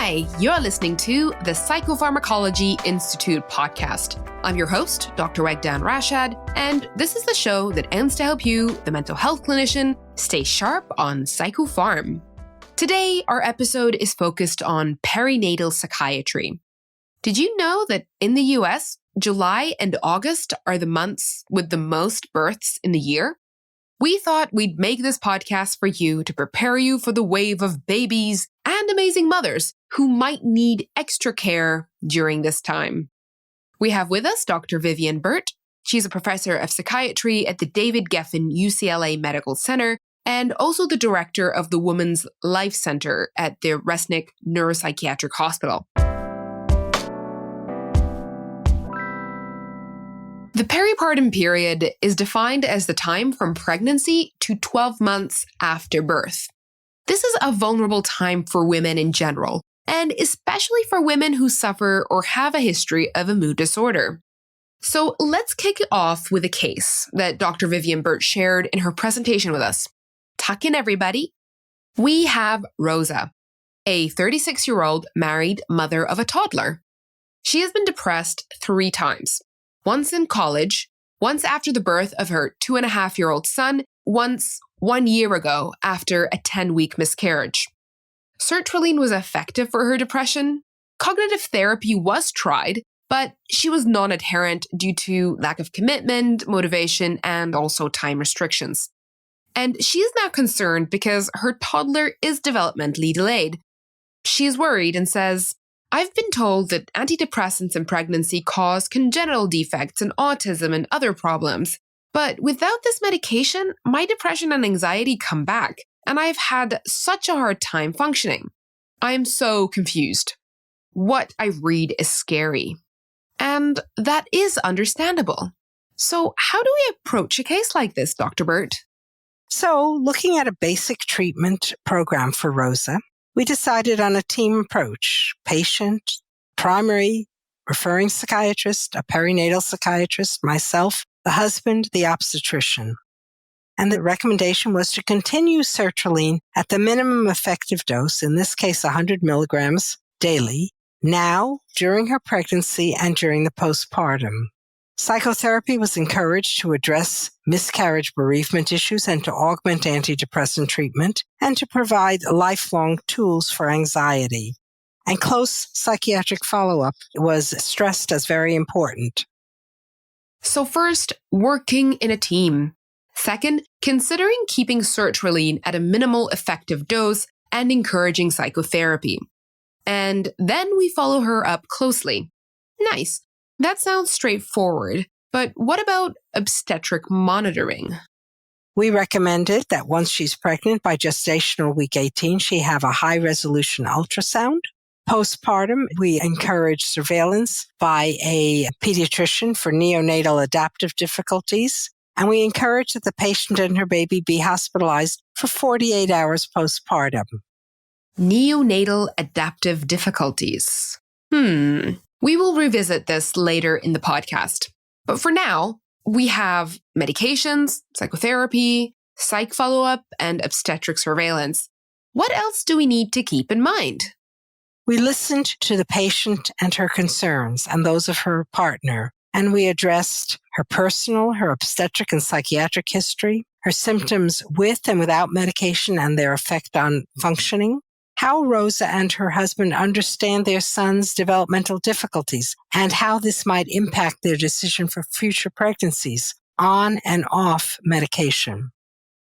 Hi, you're listening to the Psychopharmacology Institute podcast. I'm your host, Dr. Wegdan Rashad, and this is the show that aims to help you, the mental health clinician, stay sharp on psychopharm. Today, our episode is focused on perinatal psychiatry. Did you know that in the US, July and August are the months with the most births in the year? We thought we'd make this podcast for you to prepare you for the wave of babies and amazing mothers who might need extra care during this time. We have with us Dr. Vivian Burt. She's a professor of psychiatry at the David Geffen UCLA Medical Center and also the director of the Women's Life Center at the Resnick Neuropsychiatric Hospital. The peripartum period is defined as the time from pregnancy to 12 months after birth. This is a vulnerable time for women in general, and especially for women who suffer or have a history of a mood disorder. So let's kick it off with a case that Dr. Vivian Burt shared in her presentation with us. Tuck in, everybody. We have Rosa, a 36-year-old married mother of a toddler. She has been depressed 3 times. Once in college, once after the birth of her 2.5-year-old son, once 1 year ago after a 10-week miscarriage. Sertraline was effective for her depression. Cognitive therapy was tried, but she was non-adherent due to lack of commitment, motivation, and also time restrictions. And she is now concerned because her toddler is developmentally delayed. She is worried and says, "I've been told that antidepressants in pregnancy cause congenital defects and autism and other problems. But without this medication, my depression and anxiety come back, and I've had such a hard time functioning. I am so confused. What I read is scary." And that is understandable. So how do we approach a case like this, Dr. Burt? So, looking at a basic treatment program for Rosa, we decided on a team approach: patient, primary, referring psychiatrist, a perinatal psychiatrist, myself, the husband, the obstetrician. And the recommendation was to continue sertraline at the minimum effective dose, in this case 100 milligrams daily, now, during her pregnancy, and during the postpartum. Psychotherapy was encouraged to address miscarriage bereavement issues and to augment antidepressant treatment and to provide lifelong tools for anxiety. And close psychiatric follow-up was stressed as very important. So first, working in a team. Second, considering keeping sertraline at a minimal effective dose and encouraging psychotherapy. And then we follow her up closely. Nice. That sounds straightforward, but what about obstetric monitoring? We recommended that once she's pregnant, by gestational week 18, she have a high-resolution ultrasound. Postpartum, we encourage surveillance by a pediatrician for neonatal adaptive difficulties, and we encourage that the patient and her baby be hospitalized for 48 hours postpartum. Neonatal adaptive difficulties. We will revisit this later in the podcast. But for now, we have medications, psychotherapy, psych follow-up, and obstetric surveillance. What else do we need to keep in mind? We listened to the patient and her concerns and those of her partner, and we addressed her personal, her obstetric and psychiatric history, her symptoms with and without medication and their effect on functioning, how Rosa and her husband understand their son's developmental difficulties, and how this might impact their decision for future pregnancies on and off medication.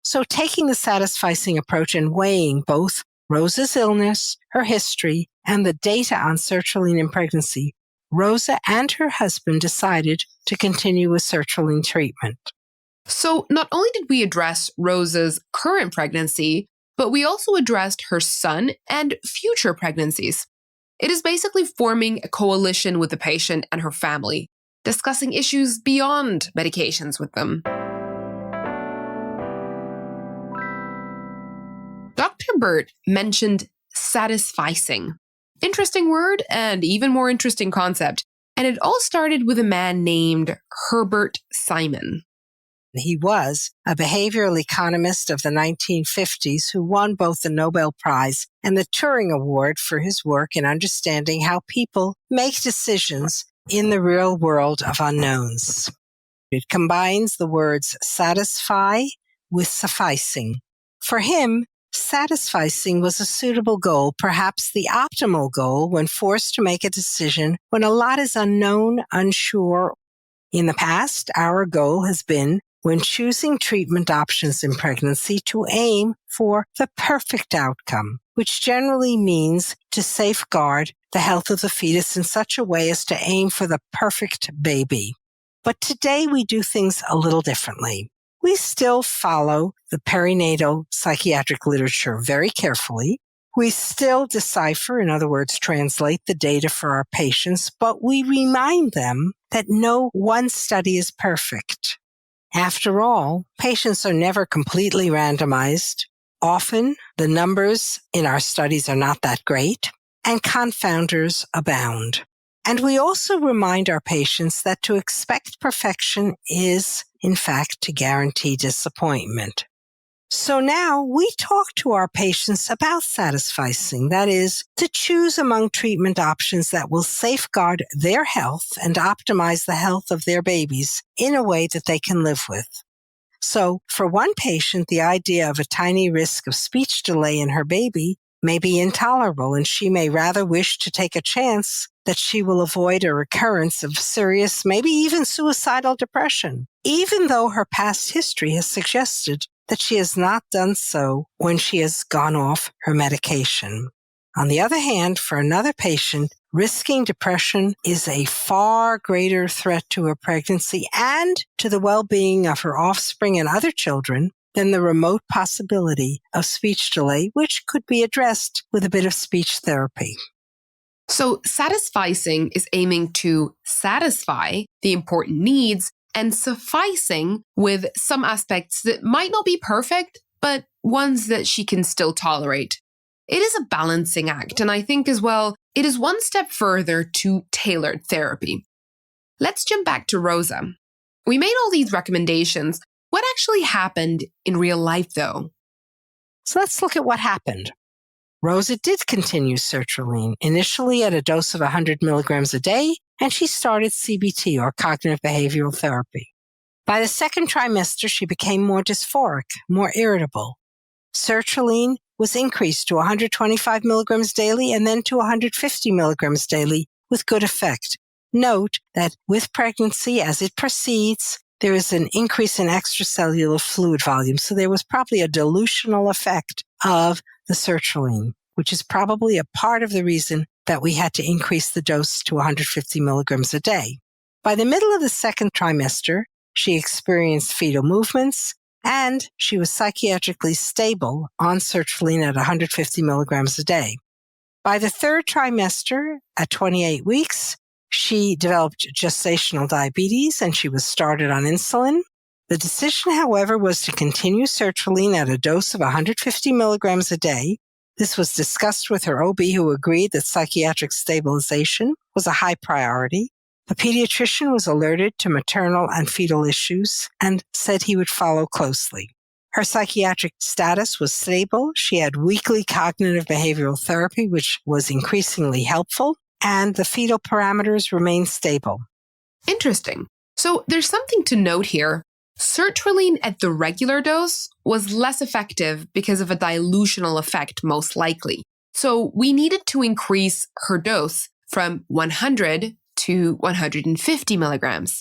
So taking the Satisficing approach and weighing both Rosa's illness, her history, and the data on sertraline in pregnancy, Rosa and her husband decided to continue with sertraline treatment. So not only did we address Rosa's current pregnancy, but we also addressed her son and future pregnancies. It is basically forming a coalition with the patient and her family, discussing issues beyond medications with them. Dr. Burt mentioned satisficing. Interesting word and even more interesting concept. And it all started with a man named Herbert Simon. He was a behavioral economist of the 1950s who won both the Nobel Prize and the Turing Award for his work in understanding how people make decisions in the real world of unknowns. It combines the words satisfy with sufficing. For him, satisficing was a suitable goal, perhaps the optimal goal when forced to make a decision when a lot is unknown, unsure. In the past, our goal has been, when choosing treatment options in pregnancy, to aim for the perfect outcome, which generally means to safeguard the health of the fetus in such a way as to aim for the perfect baby. But today we do things a little differently. We still follow the perinatal psychiatric literature very carefully. We still decipher, in other words, translate the data for our patients, but we remind them that no one study is perfect. After all, patients are never completely randomized. Often, the numbers in our studies are not that great, and confounders abound. And we also remind our patients that to expect perfection is, in fact, to guarantee disappointment. So now we talk to our patients about satisficing, that is, to choose among treatment options that will safeguard their health and optimize the health of their babies in a way that they can live with. So for one patient, the idea of a tiny risk of speech delay in her baby may be intolerable, and she may rather wish to take a chance that she will avoid a recurrence of serious, maybe even suicidal depression, even though her past history has suggested that she has not done so when she has gone off her medication. On the other hand, for another patient, risking depression is a far greater threat to her pregnancy and to the well-being of her offspring and other children than the remote possibility of speech delay, which could be addressed with a bit of speech therapy. So satisficing is aiming to satisfy the important needs and sufficing with some aspects that might not be perfect, but ones that she can still tolerate. It is a balancing act, and I think as well, it is one step further to tailored therapy. Let's jump back to Rosa. We made all these recommendations. What actually happened in real life, though? So let's look at what happened. Rosa did continue sertraline, initially at a dose of 100 milligrams a day, and she started CBT, or cognitive behavioral therapy. By the second trimester, she became more dysphoric, more irritable. Sertraline was increased to 125 milligrams daily and then to 150 milligrams daily with good effect. Note that with pregnancy, as it proceeds, there is an increase in extracellular fluid volume, so there was probably a dilutional effect of the sertraline, which is probably a part of the reason that we had to increase the dose to 150 milligrams a day. By the middle of the second trimester, she experienced fetal movements, and she was psychiatrically stable on sertraline at 150 milligrams a day. By the third trimester, at 28 weeks, she developed gestational diabetes and she was started on insulin. The decision, however, was to continue sertraline at a dose of 150 milligrams a day. This was discussed with her OB, who agreed that psychiatric stabilization was a high priority. The pediatrician was alerted to maternal and fetal issues and said he would follow closely. Her psychiatric status was stable. She had weekly cognitive behavioral therapy, which was increasingly helpful, and the fetal parameters remained stable. Interesting. So there's something to note here. Sertraline at the regular dose was less effective because of a dilutional effect, most likely. So we needed to increase her dose from 100 to 150 milligrams.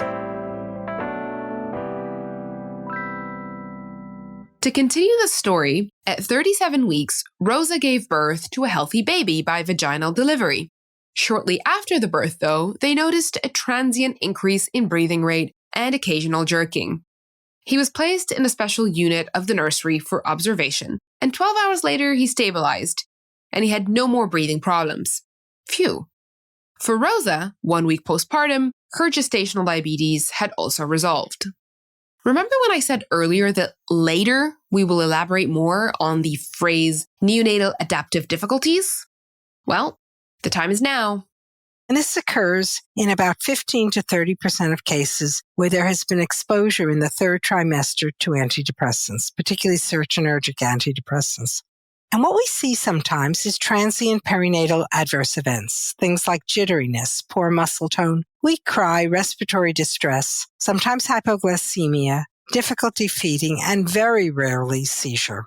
To continue the story, at 37 weeks, Rosa gave birth to a healthy baby by vaginal delivery. Shortly after the birth, though, they noticed a transient increase in breathing rate and occasional jerking. He was placed in a special unit of the nursery for observation, and 12 hours later he stabilized, and he had no more breathing problems. Phew. For Rosa, 1 week postpartum, her gestational diabetes had also resolved. Remember when I said earlier that later we will elaborate more on the phrase neonatal adaptive difficulties? Well, the time is now. And this occurs in about 15 to 30% of cases where there has been exposure in the third trimester to antidepressants, particularly serotonergic antidepressants. And what we see sometimes is transient perinatal adverse events, things like jitteriness, poor muscle tone, weak cry, respiratory distress, sometimes hypoglycemia, difficulty feeding, and very rarely seizure.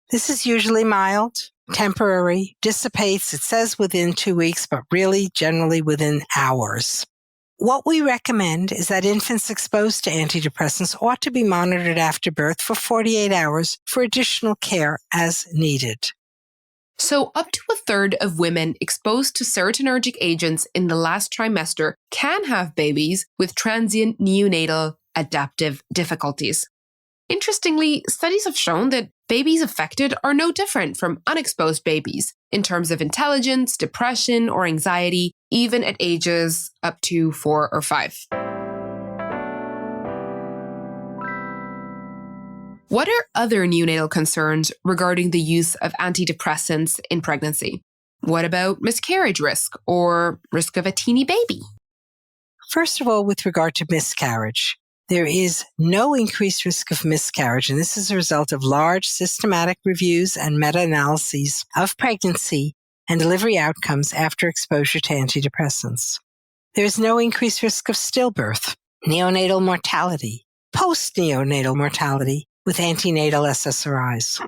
This is usually mild, temporary, dissipates, it says within 2 weeks, but really generally within hours. What we recommend is that infants exposed to antidepressants ought to be monitored after birth for 48 hours for additional care as needed. So up to a third of women exposed to serotonergic agents in the last trimester can have babies with transient neonatal adaptive difficulties. Interestingly, studies have shown that babies affected are no different from unexposed babies in terms of intelligence, depression, or anxiety, even at ages up to 4 or 5. What are other neonatal concerns regarding the use of antidepressants in pregnancy? What about miscarriage risk or risk of a teeny baby? First of all, with regard to miscarriage, there is no increased risk of miscarriage, and this is a result of large systematic reviews and meta-analyses of pregnancy and delivery outcomes after exposure to antidepressants. There is no increased risk of stillbirth, neonatal mortality, post-neonatal mortality with antenatal SSRIs.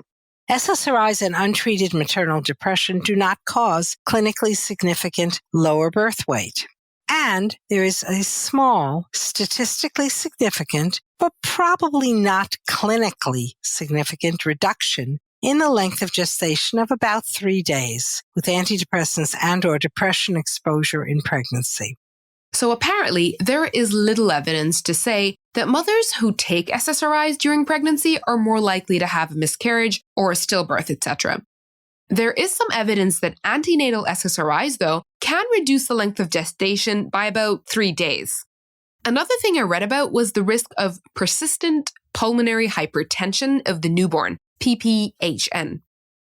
SSRIs and untreated maternal depression do not cause clinically significant lower birth weight. And there is a small, statistically significant, but probably not clinically significant reduction in the length of gestation of about 3 days with antidepressants and/or depression exposure in pregnancy. So apparently, there is little evidence to say that mothers who take SSRIs during pregnancy are more likely to have a miscarriage or a stillbirth, etc. There is some evidence that antenatal SSRIs, though, can reduce the length of gestation by about 3 days. Another thing I read about was the risk of persistent pulmonary hypertension of the newborn, PPHN.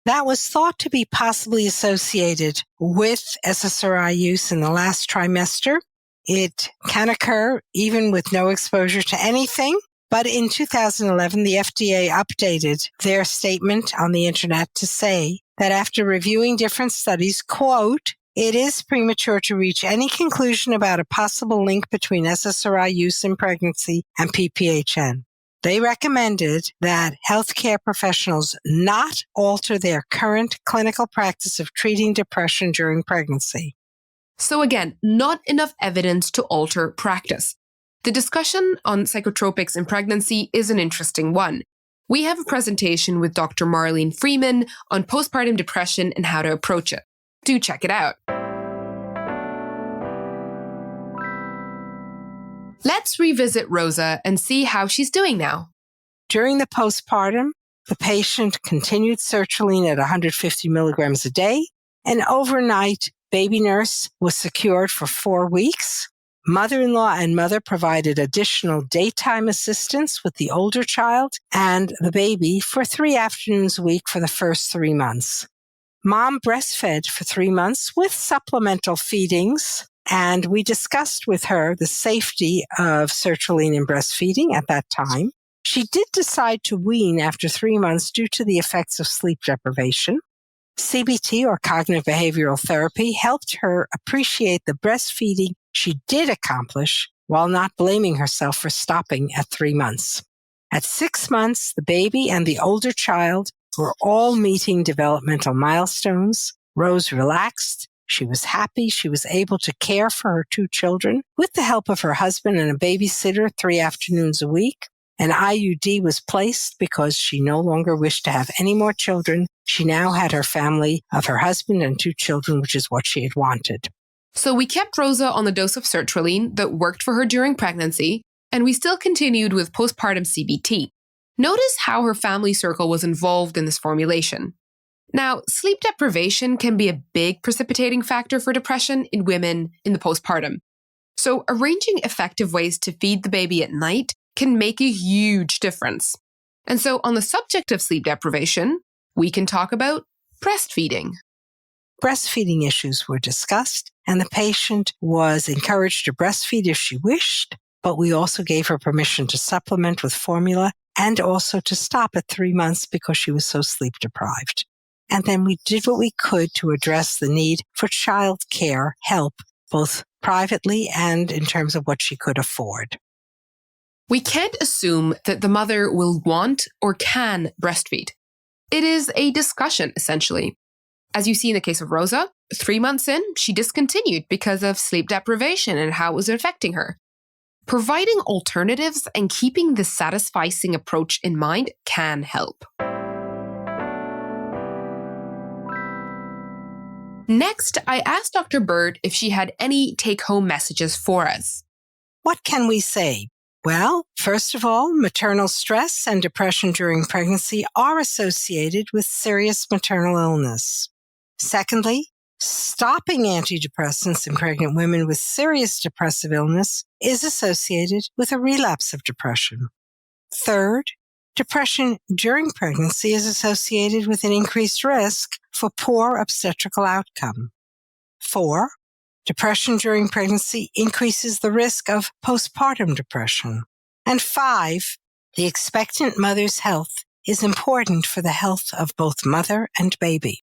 That was thought to be possibly associated with SSRI use in the last trimester. It can occur even with no exposure to anything. But in 2011, the FDA updated their statement on the internet to say that after reviewing different studies, quote, it is premature to reach any conclusion about a possible link between SSRI use in pregnancy and PPHN. They recommended that healthcare professionals not alter their current clinical practice of treating depression during pregnancy. So again, not enough evidence to alter practice. The discussion on psychotropics in pregnancy is an interesting one. We have a presentation with Dr. Marlene Freeman on postpartum depression and how to approach it. Do check it out. Let's revisit Rosa and see how she's doing now. During the postpartum, the patient continued sertraline at 150 milligrams a day, and overnight baby nurse was secured for 4 weeks. Mother-in-law and mother provided additional daytime assistance with the older child and the baby for 3 afternoons a week for the first 3 months. Mom breastfed for 3 months with supplemental feedings, and we discussed with her the safety of sertraline in breastfeeding at that time. She did decide to wean after 3 months due to the effects of sleep deprivation. CBT, or cognitive behavioral therapy, helped her appreciate the breastfeeding she did accomplish while not blaming herself for stopping at 3 months. At 6 months, the baby and the older child were all meeting developmental milestones. Rose relaxed. She was happy. She was able to care for her 2 children with the help of her husband and a babysitter 3 afternoons a week. An IUD was placed because she no longer wished to have any more children. She now had her family of her husband and 2 children, which is what she had wanted. So we kept Rosa on the dose of sertraline that worked for her during pregnancy, and we still continued with postpartum CBT. Notice how her family circle was involved in this formulation. Now, sleep deprivation can be a big precipitating factor for depression in women in the postpartum. So arranging effective ways to feed the baby at night can make a huge difference. And so on the subject of sleep deprivation, we can talk about breastfeeding. breastfeeding issues were discussed, and the patient was encouraged to breastfeed if she wished, but we also gave her permission to supplement with formula and also to stop at 3 months because she was so sleep deprived. And then we did what we could to address the need for child care help, both privately and in terms of what she could afford. We can't assume that the mother will want or can breastfeed. It is a discussion, essentially. As you see in the case of Rosa, 3 months in, she discontinued because of sleep deprivation and how it was affecting her. Providing alternatives and keeping the satisficing approach in mind can help. Next, I asked Dr. Bird if she had any take-home messages for us. What can we say? Well, first of all, maternal stress and depression during pregnancy are associated with serious maternal illness. Secondly, stopping antidepressants in pregnant women with serious depressive illness is associated with a relapse of depression. Third, depression during pregnancy is associated with an increased risk for poor obstetrical outcome. 4, depression during pregnancy increases the risk of postpartum depression. And 5, the expectant mother's health is important for the health of both mother and baby.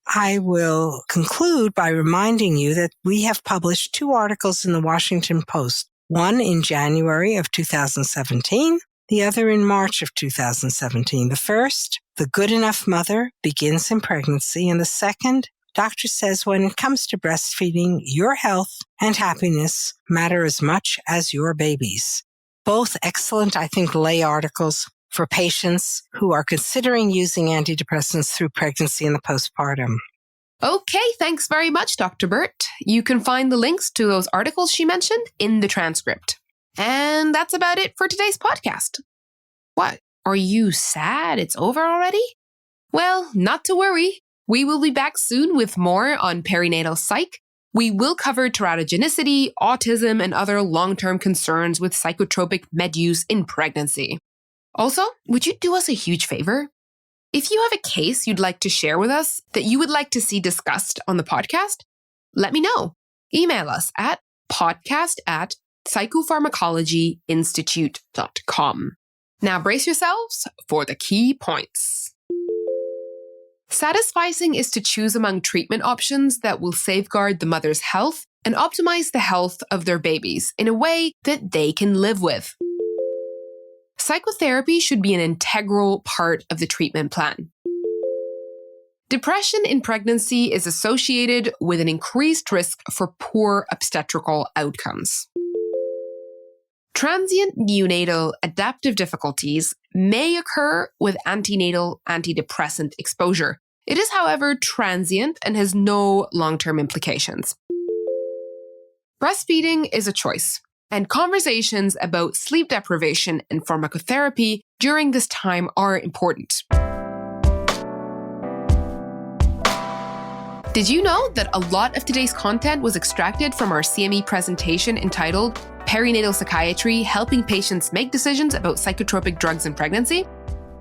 I will conclude by reminding you that we have published 2 articles in the Washington Post, one in January of 2017, the other in March of 2017. The first, The Good Enough Mother Begins in Pregnancy, and the second, Doctor says when it comes to breastfeeding, your health and happiness matter as much as your baby's. Both excellent, I think, lay articles for patients who are considering using antidepressants through pregnancy and the postpartum. Okay, thanks very much, Dr. Burt. You can find the links to those articles she mentioned in the transcript. And that's about it for today's podcast. What? Are you sad it's over already? Well, not to worry. We will be back soon with more on perinatal psych. We will cover teratogenicity, autism, and other long-term concerns with psychotropic med use in pregnancy. Also, would you do us a huge favor? If you have a case you'd like to share with us that you would like to see discussed on the podcast, let me know. Email us at podcast@psychopharmacologyinstitute.com. Now brace yourselves for the key points. Satisficing is to choose among treatment options that will safeguard the mother's health and optimize the health of their babies in a way that they can live with. Psychotherapy should be an integral part of the treatment plan. Depression in pregnancy is associated with an increased risk for poor obstetrical outcomes. Transient neonatal adaptive difficulties may occur with antenatal antidepressant exposure. It is, however, transient and has no long-term implications. Breastfeeding is a choice, and conversations about sleep deprivation and pharmacotherapy during this time are important. Did you know that a lot of today's content was extracted from our CME presentation entitled Perinatal Psychiatry, Helping Patients Make Decisions About Psychotropic Drugs in Pregnancy?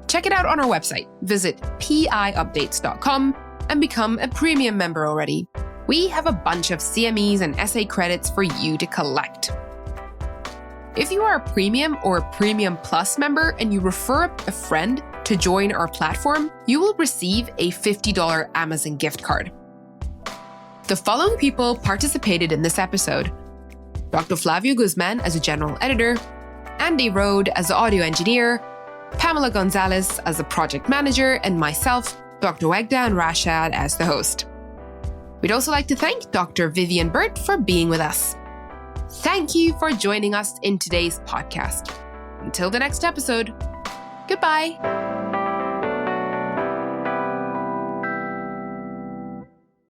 Check it out on our website. Visit piupdates.com and become a premium member already. We have a bunch of CMEs and essay credits for you to collect. If you are a premium or a premium plus member and you refer a friend to join our platform, you will receive a $50 Amazon gift card. The following people participated in this episode: Dr. Flavio Guzman as a general editor, Andy Rode as the audio engineer, Pamela Gonzalez as the project manager, and myself, Dr. Wegda Rashad, as the host. We'd also like to thank Dr. Vivian Burt for being with us. Thank you for joining us in today's podcast. Until the next episode, goodbye.